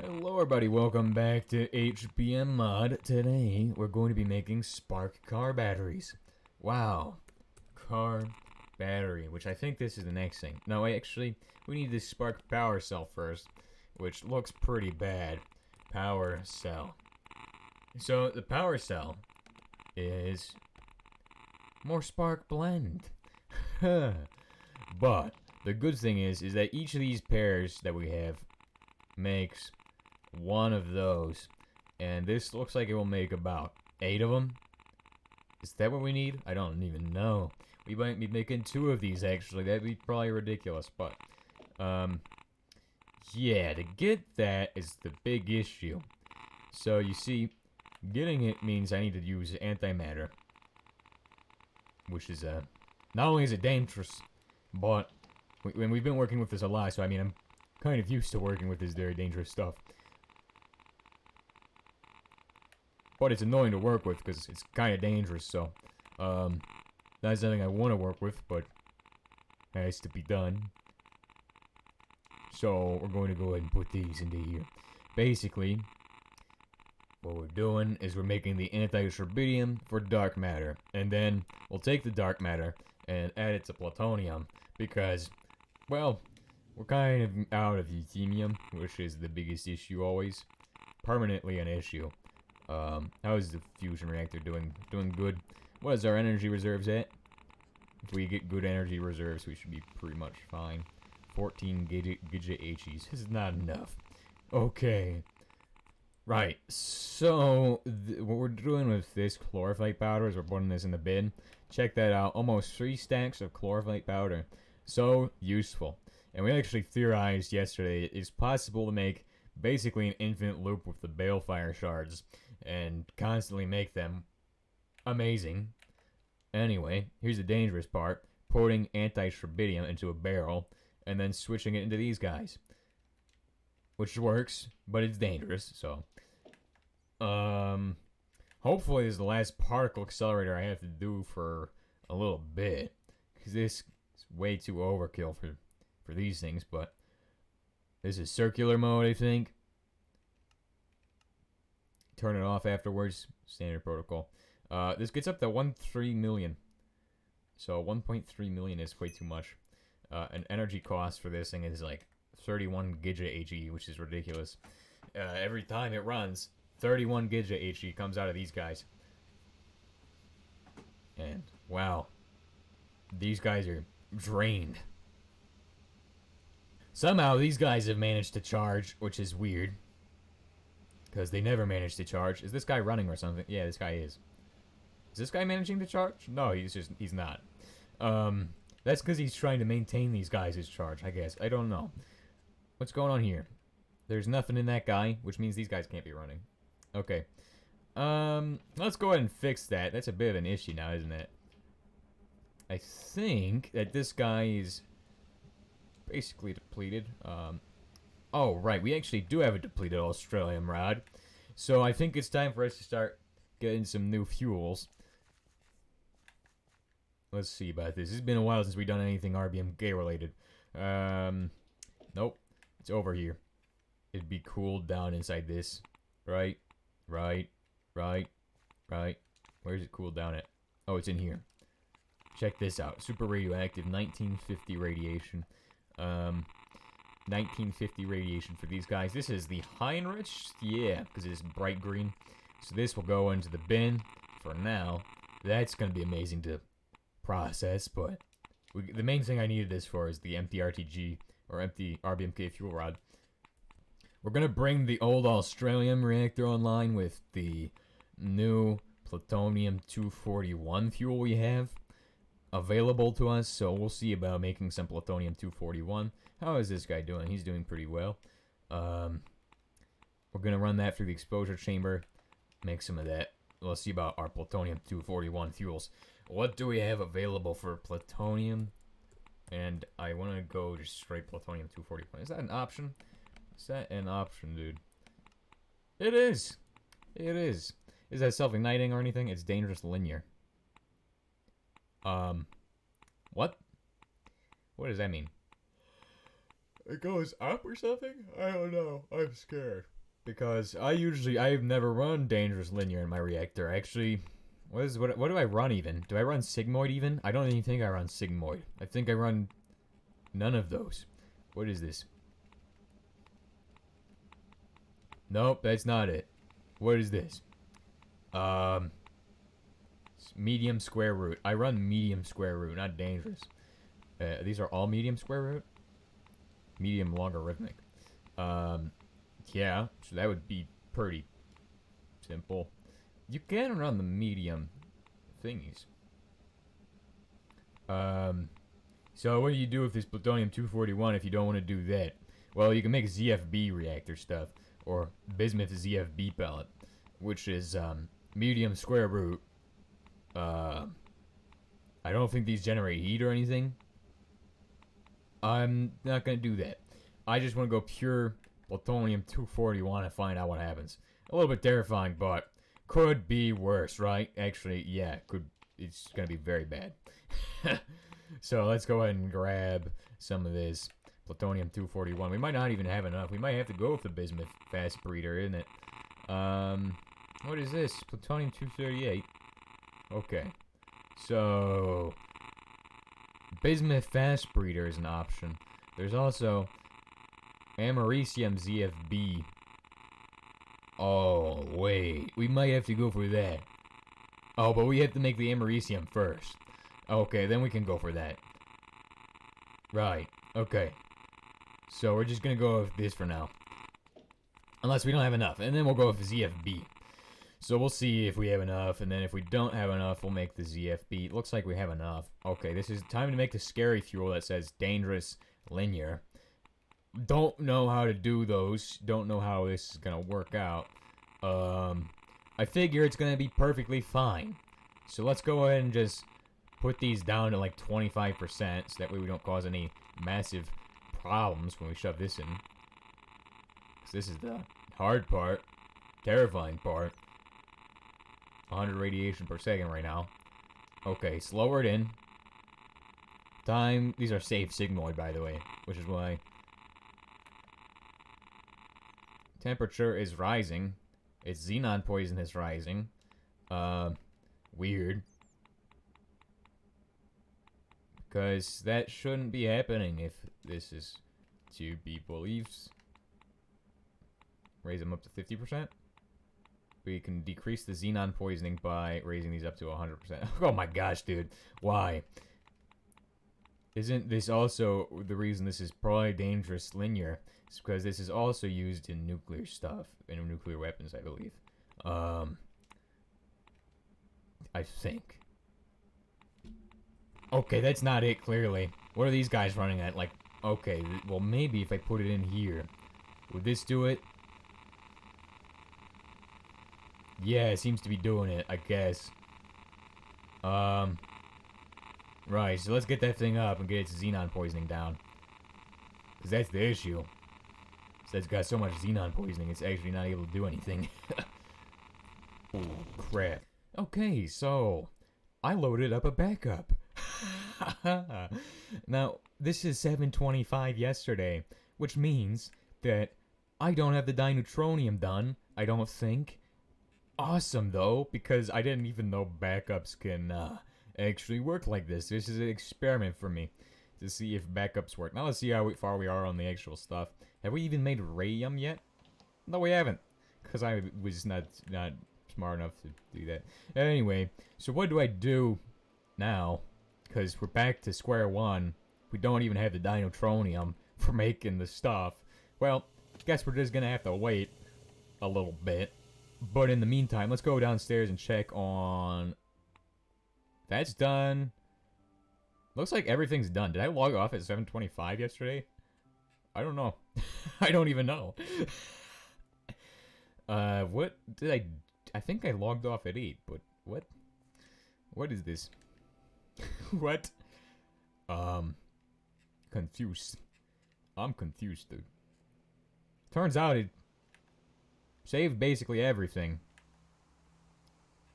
Hello everybody, welcome back to HBM Mod. Today, we're going to be making spark car batteries. Wow. Car battery, which I think this is the next thing. No, actually, we need this spark power cell first, which looks pretty bad. Power cell. So, the power cell is more spark blend. But, the good thing is that each of these pairs that we have makes one of those, and this looks like it will make about 8 of them. Is that what we need? I don't even know. We might be making 2 of these, actually. That'd be probably ridiculous, but yeah, to get that is the big issue. So you see, getting it means I need to use antimatter, which is not only is it dangerous, but when we've been working with this a lot, so I mean I'm kind of used to working with this very dangerous stuff. But it's annoying to work with because it's kind of dangerous, so that's something I want to work with, but it has to be done. So we're going to go ahead and put these into here. Basically, what we're doing is we're making the anti-terbidium for dark matter, and then we'll take the dark matter and add it to plutonium because, well, we're kind of out of euthenium, which is the biggest issue always. Permanently an issue. How is the fusion reactor doing? Doing good. What is our energy reserves at? If we get good energy reserves, we should be pretty much fine. 14 GHs. This is not enough. Okay. Right. So, what we're doing with this chlorophyte powder is we're putting this in the bin. Check that out. Almost 3 stacks of chlorophyte powder. So useful. And we actually theorized yesterday it's possible to make basically an infinite loop with the balefire shards and constantly make them amazing. Anyway, here's the dangerous part. Putting anti-terbidium into a barrel and then switching it into these guys. Which works, but it's dangerous, so. Hopefully this is the last particle accelerator I have to do for a little bit. Because this is way too overkill for these things, but this is circular mode, I think. Turn it off afterwards. Standard protocol. This gets up to 1.3 million. So 1.3 million is way too much. An energy cost for this thing is like 31 GHz, which is ridiculous. Every time it runs, 31 GHz comes out of these guys. And, wow. These guys are drained. Somehow these guys have managed to charge, which is weird. Because they never managed to charge. Is this guy running or something? Yeah, this guy is. Is this guy managing to charge? No, he's not. That's because he's trying to maintain these guys' charge, I guess. I don't know. What's going on here? There's nothing in that guy, which means these guys can't be running. Okay. Let's go ahead and fix that. That's a bit of an issue now, isn't it? I think that this guy is basically depleted. Oh, right, we actually do have a depleted Australian rod. So I think it's time for us to start getting some new fuels. Let's see about this. It's been a while since we've done anything RBMK related. Nope. It's over here. It'd be cooled down inside this. Right. Where's it cooled down at? Oh, it's in here. Check this out. Super radioactive, 1950 radiation. 1950 radiation for these guys. This is the Heinrich. Yeah, because it's bright green. So this will go into the bin for now. That's going to be amazing to process, but the main thing I needed this for is the empty RTG, or empty RBMK fuel rod. We're going to bring the old Australian reactor online with the new plutonium-241 fuel we have available to us, so we'll see about making some plutonium-241. How is this guy doing? He's doing pretty well. We're going to run that through the exposure chamber, make some of that. Let's see about our plutonium-241 fuels. What do we have available for plutonium? And I want to go just straight plutonium-241. Is that an option? Is that an option, dude? It is! It is. Is that self-igniting or anything? It's dangerous linear. What? What does that mean? it goes up or something? I don't know. I'm scared. Because I've never run dangerous linear in my reactor. Actually, what do I run even? Do I run sigmoid even? I don't even think I run sigmoid. I think I run none of those. What is this? Nope, that's not it. What is this? Medium square root. I run medium square root, not dangerous. These are all medium square root? Medium logarithmic. Yeah, so that would be pretty simple. You can run the medium thingies. So what do you do with this plutonium-241 if you don't want to do that? Well, you can make ZFB reactor stuff, or bismuth ZFB pellet, which is, medium square root. I don't think these generate heat or anything. I'm not gonna do that. I just want to go pure plutonium-241 and find out what happens. A little bit terrifying, but could be worse, right? Actually, yeah, it's gonna be very bad. So let's go ahead and grab some of this plutonium-241. We might not even have enough. We might have to go with the bismuth fast breeder, isn't it? What is this? Plutonium-238. Okay. So bismuth fast breeder is an option. There's also americium ZFB. Oh, wait. We might have to go for that. Oh, but we have to make the americium first. Okay, then we can go for that. Right. Okay. So we're just gonna go with this for now. Unless we don't have enough. And then we'll go with ZFB. So we'll see if we have enough. And then if we don't have enough, we'll make the ZFB. It looks like we have enough. Okay, this is time to make the scary fuel that says dangerous linear. Don't know how to do those. Don't know how this is gonna work out. I figure it's gonna be perfectly fine. So let's go ahead and just put these down to like 25%, so that way we don't cause any massive problems when we shove this in. Because this is the hard part, terrifying part. 100 radiation per second right now. Okay, slower it in. Time, these are safe sigmoid, by the way, which is why temperature is rising. Its xenon poison is rising. Weird. Because that shouldn't be happening if this is to be believed. Raise them up to 50%. We can decrease the xenon poisoning by raising these up to 100%. Oh my gosh, dude. Why? Isn't this also the reason this is probably dangerous linear? It's because this is also used in nuclear stuff, in nuclear weapons, I believe. I think. Okay, that's not it, clearly. What are these guys running at? Like, okay, well, maybe if I put it in here. Would this do it? Yeah, it seems to be doing it, I guess. Right, so let's get that thing up and get its xenon poisoning down. Because that's the issue. So it's got so much xenon poisoning, it's actually not able to do anything. Oh, crap. Okay, so I loaded up a backup. Now, this is 7:25 yesterday, which means that I don't have the dineutronium done, I don't think. Awesome, though, because I didn't even know backups can actually work like this. This is an experiment for me to see if backups work. Now let's see how far we are on the actual stuff. Have we even made radium yet? No, we haven't, because I was not smart enough to do that. Anyway, so what do I do now? Because we're back to square one. We don't even have the dineutronium for making the stuff. Well, guess we're just gonna have to wait a little bit. But in the meantime, let's go downstairs and check on... That's done. Looks like everything's done. Did I log off at 7:25 yesterday? I don't know. I don't even know. What did I think I logged off at 8, but what? What is this? What? Confused. I'm confused, dude. Turns out it saved basically everything.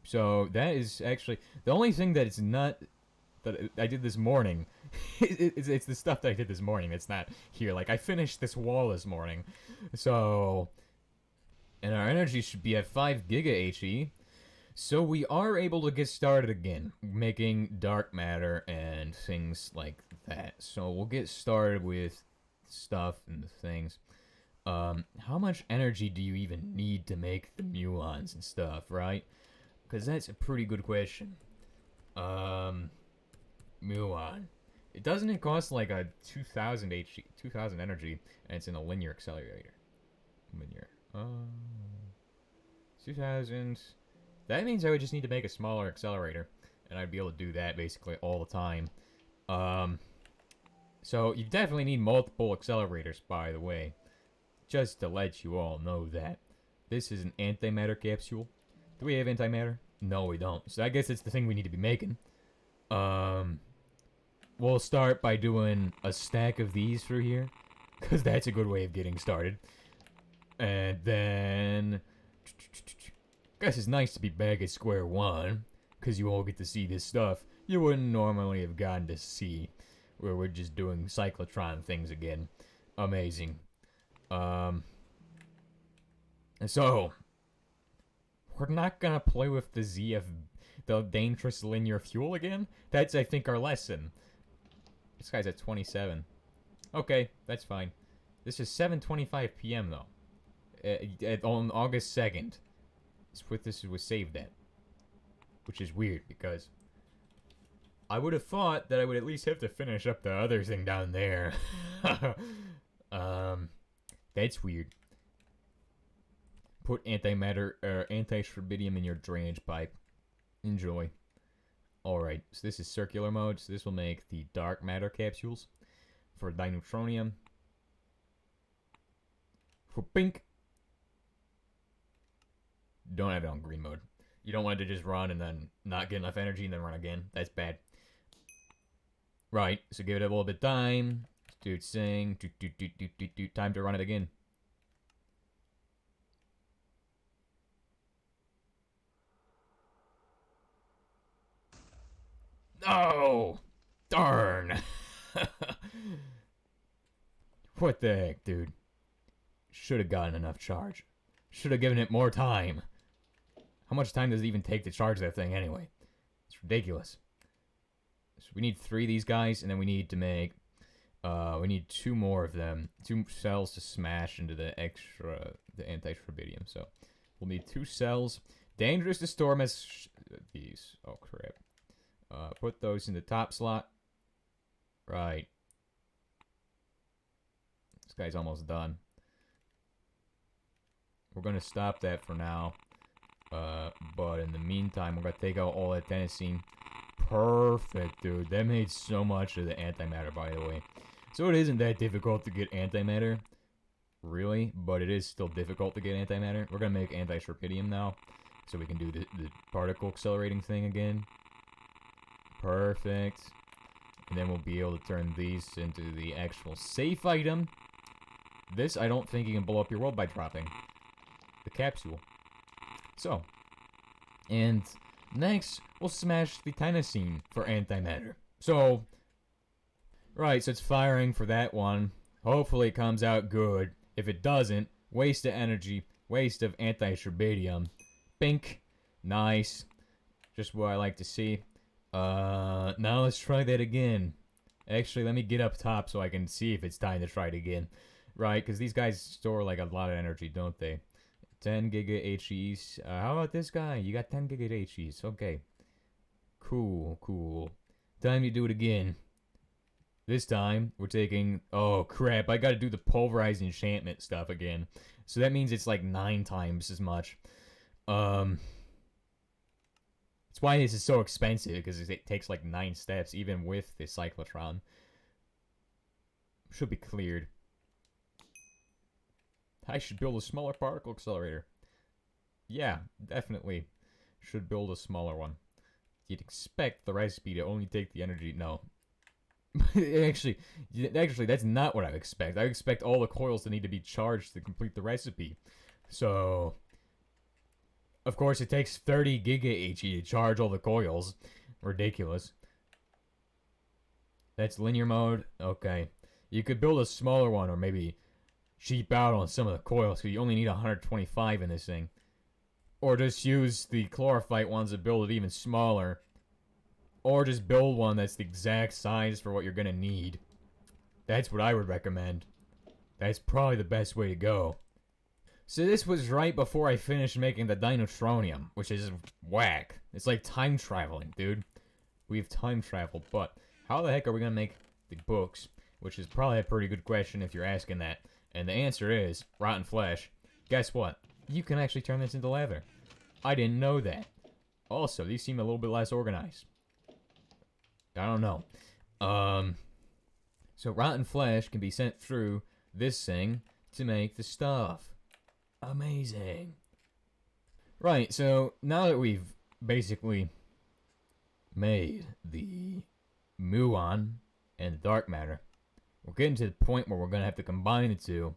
So that is actually the only thing that it's not that I did this morning It's the stuff that I did this morning. It's not here. Like, I finished this wall this morning. So, and our energy should be at 5 giga HE. So we are able to get started again, making dark matter and things like that. So we'll get started with stuff and things. How much energy do you even need to make the muons and stuff, right? Because that's a pretty good question. Muon. Doesn't it cost like a 2000 2000 energy, and it's in a linear accelerator? Linear. 2000. That means I would just need to make a smaller accelerator, and I'd be able to do that basically all the time. So you definitely need multiple accelerators, by the way. Just to let you all know that. This is an antimatter capsule. Do we have antimatter? No, we don't. So I guess it's the thing we need to be making. We'll start by doing a stack of these through here, because that's a good way of getting started. And then... guess it's nice to be back at square one, because you all get to see this stuff you wouldn't normally have gotten to see, where we're just doing cyclotron things again. Amazing. And so, we're not gonna play with the the dangerous linear fuel again? That's, I think, our lesson. This guy's at 27. Okay, that's fine. This is 7:25 p.m. though. On August 2nd. That's what this was saved at. Which is weird, because I would have thought that I would at least have to finish up the other thing down there. That's weird. Put antimatter, anti-shrubbidium in your drainage pipe. Enjoy. Alright, so this is circular mode, so this will make the dark matter capsules for dineutronium. For pink. Don't have it on green mode. You don't want it to just run and then not get enough energy and then run again. That's bad. Right, so give it a little bit of time. Do its thing. Time to run it again. Oh! Darn! What the heck, dude? Should have gotten enough charge. Should have given it more time. How much time does it even take to charge that thing anyway? It's ridiculous. So we need 3 of these guys, and then we need to make... we need 2 more of them. 2 cells to smash into the anti-shrubbidium. So we'll need 2 cells. Dangerous to storm as... these. Oh, crap. Put those in the top slot. Right. This guy's almost done. We're going to stop that for now. But in the meantime, we're going to take out all that adenosine. Perfect, dude. That made so much of the antimatter, by the way. So it isn't that difficult to get antimatter. Really. But it is still difficult to get antimatter. We're going to make anti-shrubbidium now. So we can do the particle accelerating thing again. Perfect. And then we'll be able to turn these into the actual safe item. This, I don't think you can blow up your world by dropping the capsule. So, and next, we'll smash the tyrosine for antimatter. So, right, so it's firing for that one. Hopefully it comes out good. If it doesn't, waste of energy, waste of anti-shrubbidium. Bink. Nice. Just what I like to see. Now let's try that again. Actually, let me get up top so I can see if it's time to try it again. Right, because these guys store, like, a lot of energy, don't they? 10 giga HEs. How about this guy? You got 10 giga HEs. Okay. Cool, cool. Time to do it again. This time, we're taking... Oh, crap. I gotta do the pulverized enchantment stuff again. So that means it's, like, 9 times as much. That's why this is so expensive, because it takes, like, 9 steps, even with the cyclotron. Should be cleared. I should build a smaller particle accelerator. Yeah, definitely. Should build a smaller one. You'd expect the recipe to only take the energy... No. actually, that's not what I expect. I expect all the coils to need to be charged to complete the recipe. So... Of course, it takes 30 giga HE to charge all the coils. Ridiculous. That's linear mode. Okay. You could build a smaller one or maybe cheap out on some of the coils because you only need 125 in this thing. Or just use the chlorophyte ones to build it even smaller. Or just build one that's the exact size for what you're going to need. That's what I would recommend. That's probably the best way to go. So this was right before I finished making the Dinotronium, which is whack. It's like time traveling, dude. We've time traveled, but how the heck are we going to make the books? Which is probably a pretty good question if you're asking that. And the answer is rotten flesh. Guess what? You can actually turn this into leather. I didn't know that. Also, these seem a little bit less organized. I don't know. So rotten flesh can be sent through this thing to make the stuff. Amazing. Right, so now that we've basically made the muon and the dark matter, we're getting to the point where we're going to have to combine the two,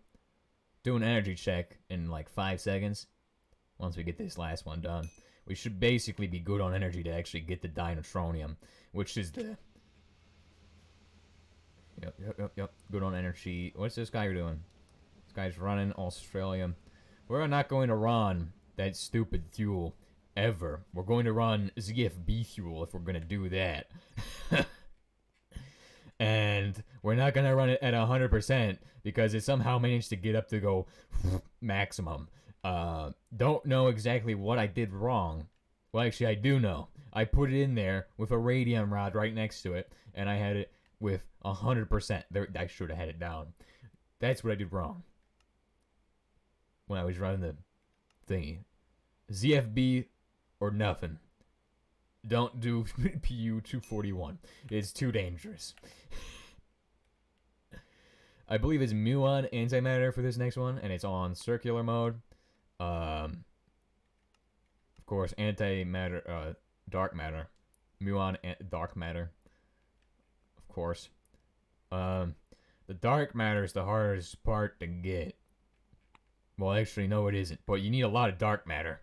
do an energy check in like 5 seconds. Once we get this last one done, we should basically be good on energy to actually get the Dinotronium, which is the... Yep. Good on energy. What's this guy doing? This guy's running Australia. We're not going to run that stupid fuel ever. We're going to run ZFB fuel if we're going to do that. And we're not going to run it at 100% because it somehow managed to get up to go maximum. Don't know exactly what I did wrong. Well, actually, I do know. I put it in there with a radium rod right next to it, and I had it with 100%. I should have had it down. That's what I did wrong when I was running the thingy. ZFB or nothing. Don't do PU 241. It's too dangerous. I believe it's muon antimatter for this next one, and it's on circular mode. Of course, antimatter, dark matter. Muon dark matter. Of course. The dark matter is the hardest part to get. Well, actually, no, it isn't. But you need a lot of dark matter.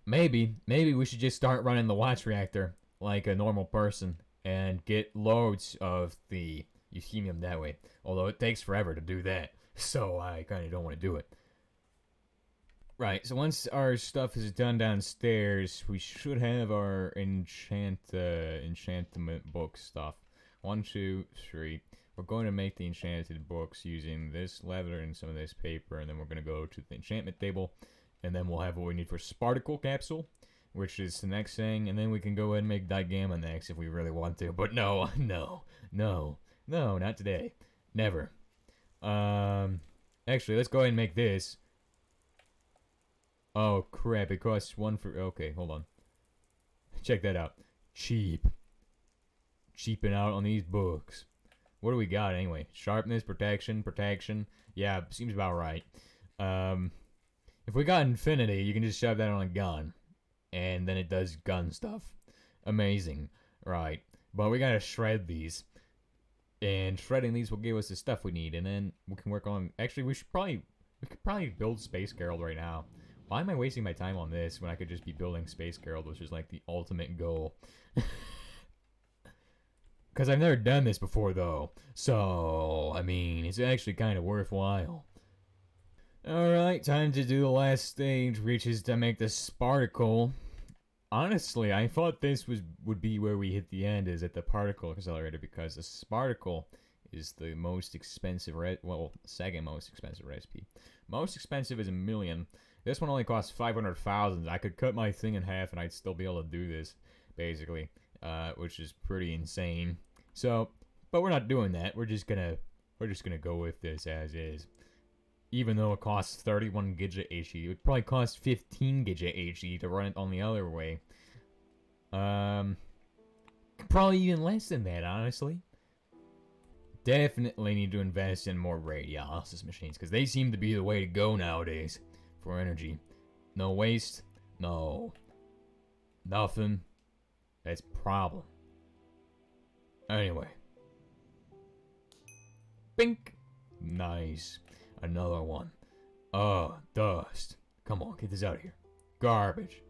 Maybe we should just start running the watch reactor like a normal person and get loads of the euphemium that way. Although it takes forever to do that, so I kind of don't want to do it. Right, so once our stuff is done downstairs, we should have our enchantment book stuff. 1, 2, 3. We're going to make the enchanted books using this leather and some of this paper, and then we're going to go to the enchantment table, and then we'll have what we need for Sparticle Capsule, which is the next thing, and then we can go ahead and make Digamma next if we really want to. But no, not today. Never. Actually, let's go ahead and make this. Oh, crap, it costs 1 for... Okay, hold on. Check that out. Cheap. Cheaping out on these books. What do we got, anyway? Sharpness, protection. Yeah, seems about right. If we got infinity, you can just shove that on a gun. And then it does gun stuff. Amazing. Right. But we gotta shred these. And shredding these will give us the stuff we need. And then we can work on... Actually, we could probably build Space Gerald right now. Why am I wasting my time on this when I could just be building Space Gerald, which is like the ultimate goal? Because I've never done this before, though. So, I mean, it's actually kind of worthwhile. Alright, time to do the last stage, which is to make the Sparticle. Honestly, I thought this would be where we hit the end, is at the particle accelerator, because the Sparticle is the most expensive, second most expensive recipe. Most expensive is 1 million. This one only costs 500,000. I could cut my thing in half and I'd still be able to do this, basically, which is pretty insane. So, but we're not doing that. We're just gonna go with this as is. Even though it costs 31 gigabit HE, it would probably cost 15 gigabit HE to run it on the other way. Probably even less than that, honestly. Definitely need to invest in more radiolysis machines, because they seem to be the way to go nowadays for energy. No waste, no nothing. That's problem. Anyway. Bink! Nice. Another one. Oh, dust. Come on, get this out of here. Garbage.